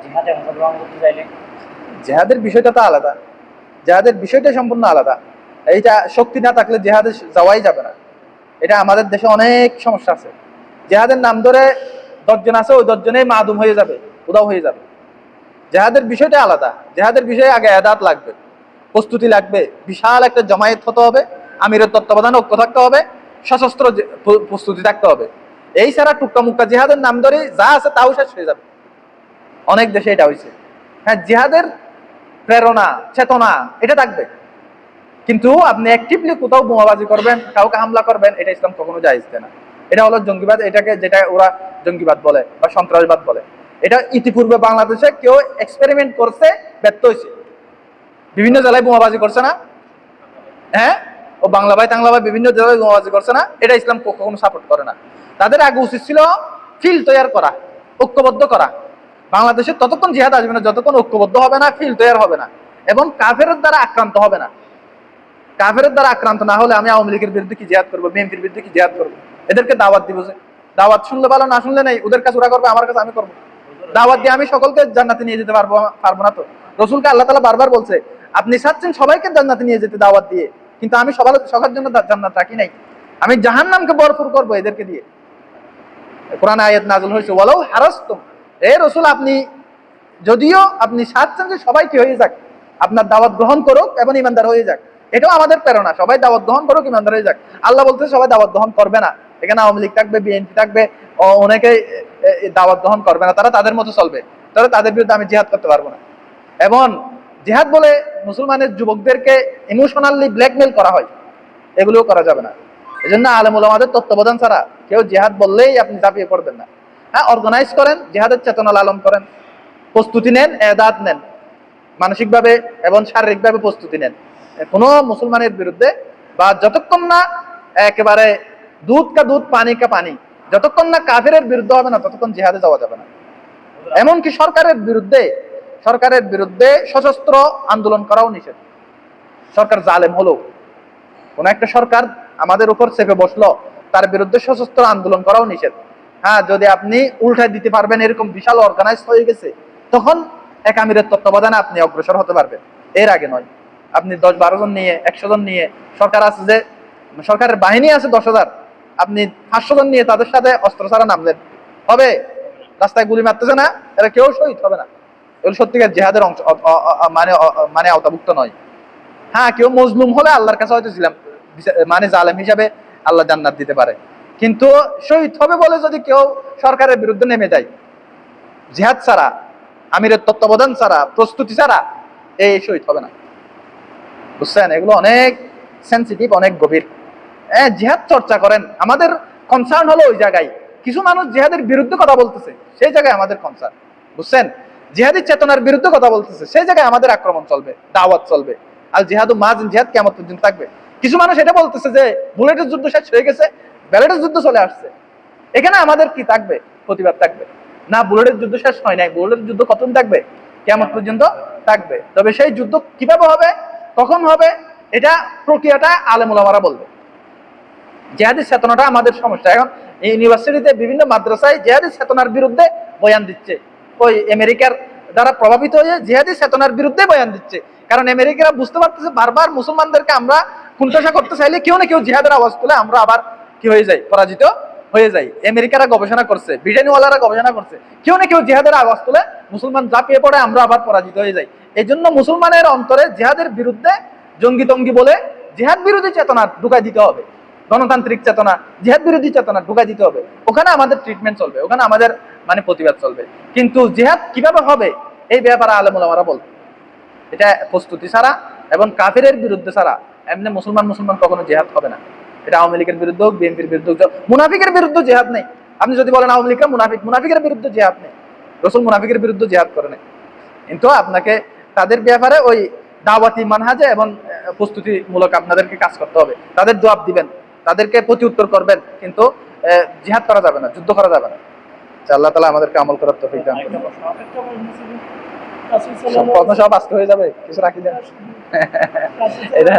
জিহাদে অংশগ্রহণ করতে চাইলে? জেহাদের বিষয়টা তো আলাদা, জেহাদের বিষয়টা সম্পূর্ণ আলাদা। এইটা শক্তি না থাকলে জেহাদে যাওয়াই যাবে না। এটা আমাদের দেশে অনেক সমস্যা আছে। জেহাদের নাম ধরে 10 জন আছে, ওই 10 জনেই মাদুম হয়ে যাবে, উদাও হয়ে যাবে। জেহাদের বিষয়টা আলাদা। জেহাদের বিষয়ে আগে এদাত লাগবে, প্রস্তুতি লাগবে, বিশাল একটা জমায়েত হতে হবে, আমিরের তত্ত্বাবধানে ঐক্য থাকতে হবে, সশস্ত্র প্রস্তুতি থাকতে হবে। এই ছাড়া টুক্কা মুক্কা জেহাদের নাম ধরে যা আছে তাও শেষ হয়ে যাবে। অনেক দেশে এটা হয়েছে। হ্যাঁ, জেহাদের প্রেরণা চেতনা এটা থাকবে, কিন্তু আপনি অ্যাক্টিভলি কোথাও বোমাবাজি করবেন, কাউকে হামলা করবেন, এটা ইসলাম কখনো জায়েজ দেয় না। এটা হলো জঙ্গিবাদ, এটাকে যেটা ওরা জঙ্গিবাদ বলে বা সন্ত্রাসবাদ বলে। এটা ইতিপূর্বে বাংলাদেশে কেউ এক্সপেরিমেন্ট করছে, ব্যর্থ হয়েছে। বিভিন্ন জেলায় বোমাবাজি করছে না? হ্যাঁ, ও বাংলা ভাই টাংলা ভাই বিভিন্ন জেলায় বোমাবাজি করছে না? এটা ইসলাম কখনো সাপোর্ট করে না। তাদের আগে উচিত ছিল ফিল্ড তৈরি করা, ঐক্যবদ্ধ করা। বাংলাদেশে ততক্ষণ জিহাদ আসবে না যতক্ষণ ঐক্যবদ্ধ হবে না, ফিল্ড তৈরি হবে না, এবং কাফেরের দ্বারা আক্রান্ত হবে না। কাফেরের দ্বারা আক্রান্ত না হলে আমি আওয়ামী লীগের বিরুদ্ধে কি জিহাদ করবো, বিএনপির বিরুদ্ধে কি জিহাদ করবো? এদেরকে দাওয়াত দিব, যে দাওয়াত শুনলে ভালো, না শুনলে নেই। ওদের কাছে ওরা করবে, আমার কাছে আমি করবো। দাওয়াত দিয়ে আমি সকলকে জান্নাতে নিয়ে যেতে পারবো না তো। রসুলকে আল্লাহ তাআলা বারবার বলছে, আপনি চাচ্ছেন সবাইকে জান্নাতে নিয়ে যেতে দাওয়াত দিয়ে, কিন্তু আমি সবার জন্য জান্নাত রাখি নাই। আমি জাহান্নামকে ভরপুর করবো এদেরকে দিয়ে। কোরআনে আয়াত নাযিল হয়েছে, ওয়ালাউ হারাসতুম, এ রসুল আপনি যদিও আপনি চাচ্ছেন যে সবাই কি হয়ে যাক, আপনার দাওয়াত গ্রহণ করুক এবং ইমানদার হয়ে যাক, এটাও আমাদের প্রেরণা, সবাই দাওয়াত গ্রহণ করুক, ইমানদার হয়ে যাক। আল্লাহ বলতে সবাই দাওয়াত গ্রহণ করবে না। এখানে আওয়ামী লীগ থাকবে, বিএনপি থাকবে, অনেকে দাওয়াত গ্রহণ করবে না, তারা তাদের মতো চলবে, তাহলে তাদের বিরুদ্ধে আমি জিহাদ করতে পারবো না। এবং জিহাদ বলে মুসলমানের যুবকদেরকে ইমোশনালি ব্ল্যাকমেল করা হয়, এগুলোও করা যাবে না। এই জন্য আলেম ওলামাদের তত্ত্বাবধান ছাড়া কেউ জিহাদ বললেই আপনি ঝাঁপিয়ে পড়বেন না। হ্যাঁ, অর্গানাইজ করেন, জিহাদের চেতনা লালন করেন, প্রস্তুতি নেন, এদাত নেন, মানসিকভাবে এবং শারীরিকভাবে প্রস্তুতি নেন। কোনো মুসলমানের বিরুদ্ধে, বা যতক্ষণ না একেবারে দুধ কা দুধ পানি কা পানি, যতক্ষণ না কাফেরের বিরুদ্ধে হবে না ততক্ষণ জিহাদে যাওয়া যাবে না। এমনকি সরকারের বিরুদ্ধে সশস্ত্র আন্দোলন করাও নিষেধ। সরকার জালেম হলো, কোন একটা সরকার আমাদের উপর চেপে বসলো, তার বিরুদ্ধে সশস্ত্র আন্দোলন করাও নিষেধ। হ্যাঁ, যদি আপনি উল্টায় দিতে পারবেন, এরকম বিশাল অর্গানাইজ হয়ে গেছে, তখন এক আমিরের তত্ত্বাবধানে আপনি অগ্রসর হতে পারবেন, এর আগে নয়। আপনি 10-12 জন নিয়ে, 100 জন নিয়ে, সরকার আছে যে সরকারের বাহিনী আছে 10,000, আপনি 500 জন নিয়ে তাদের সাথে অস্ত্র ছাড়া নামলেন, হবে? রাস্তায় গুলি মারতেছে না, এরা কেউ শহীদ হবে না। এগুলো সত্যিকার জিহাদের অংশ, মানে আওতাভুক্ত নয়। হ্যাঁ, কেউ মজলুম হলে আল্লাহর কাছে হয়তো মানে জালেম হিসাবে আল্লাহ জান্নাত দিতে পারে, কিন্তু শহীদ হবে বলে যদি কেউ সরকারের বিরুদ্ধে নেমে যায়, জিহাদ ছাড়া, আমিরের তত্ত্বাবধান ছাড়া, প্রস্তুতি ছাড়া, এই শহীদ হবে না। বুঝছেন? এগুলো অনেক সেন্সিটিভ, অনেক গভীর। জিহাদ চর্চা করেন, আমাদের কনসার্ন হলো ওই জায়গায়। কিছু মানুষ জিহাদের বিরুদ্ধে কথা বলতেছে, সেই জায়গায় আমাদের কনসার্ন। বুঝছেন? জিহাদি চেতনার বিরুদ্ধে কথা বলতেছে, সেই জায়গায় আমাদের আক্রমণ চলবে, দাওয়াত চলবে। আর জিহাদু মাজিন, জিহাদ কিয়ামত পর্যন্ত থাকবে। কিছু মানুষ এটা বলতেছে যে বুলেটের যুদ্ধ শেষ হয়ে গেছে, ব্যালেটের যুদ্ধ চলে আসছে, এখানে আমাদের কি থাকবে? প্রতিবাদ থাকবে। না, বুলেটের যুদ্ধ শেষ হয় নাই, বুলেটের যুদ্ধ কতদিন থাকবে? কিয়ামত পর্যন্ত থাকবে। তবে সেই যুদ্ধ কিভাবে হবে, কখন হবে, এটা প্রক্রিয়াটা আলেম ওলামারা বলবে। জিহাদি চেতনাটা আমাদের সমস্যা। এখন ইউনিভার্সিটিতে, বিভিন্ন মাদ্রাসায় জিহাদি চেতনার বিরুদ্ধে বয়ান দিচ্ছে, ওই আমেরিকার দ্বারা প্রভাবিত হয়ে জিহাদি চেতনার বিরুদ্ধে বয়ান দিচ্ছে। কারণ আমেরিকারা বুঝতে পারতেছে বারবার মুসলমানদেরকে আমরা খুনটাসা করতে চাইলে কেউ না কেউ জিহাদের আওয়াজ তুলে আমরা আবার কি হয়ে যাই, পরাজিত হয়ে যাই। আমেরিকারা গবেষণা করছে, ব্রিটেনওয়ালারা গবেষণা করছে, কেউ না কেউ জিহাদের আওয়াজ তুলে মুসলমান ঝাঁপিয়ে পড়ে, আমরা আবার পরাজিত হয়ে যাই। এই জন্য মুসলমানের অন্তরে জিহাদের বিরুদ্ধে জঙ্গি টঙ্গি বলে জিহাদ বিরোধী চেতনা ঢুকাই দিতে হবে, গণতান্ত্রিক চেতনা, জিহাদ বিরোধী চেতনা ঢুকাই দিতে হবে। ওখানে আমাদের ট্রিটমেন্ট চলবে, ওখানে আমাদের মানে প্রতিবাদ চলবে। কিন্তু জিহাদ কিভাবে হবে এই ব্যাপারে আলেম ওলামারা বলবে। এটা প্রস্তুতি ছাড়া এবং কাফেরের বিরুদ্ধে ছাড়া এমনি মুসলমান কখনো জিহাদ হবে না। এটা আওয়ামী লীগের বিরুদ্ধে হোক, বিএনপির বিরুদ্ধে হোক, মুনাফিকের বিরুদ্ধে জিহাদ নেই। আপনি যদি বলেন আওয়ামী লীগের মুনাফিকের বিরুদ্ধে জিহাদ নেই, রসুল মুনাফিকের বিরুদ্ধে জিহাদ করে নেই। কিন্তু আপনাকে তাদের ব্যাপারে ওই দাওয়াতি মানহাজে এবং প্রস্তুতিমূলক আপনাদেরকে কাজ করতে হবে। তাদের জবাব দিবেন, তাদেরকে প্রতি উত্তর করবেন, কিন্তু জিহাদ করা যাবে না, যুদ্ধ করা যাবে না। আল্লাহ তাআলা আমাদেরকে আমল করার তৌফিক দান করুন। সব আজকে হয়ে যাবে, কিছু রাখি দেন। এটা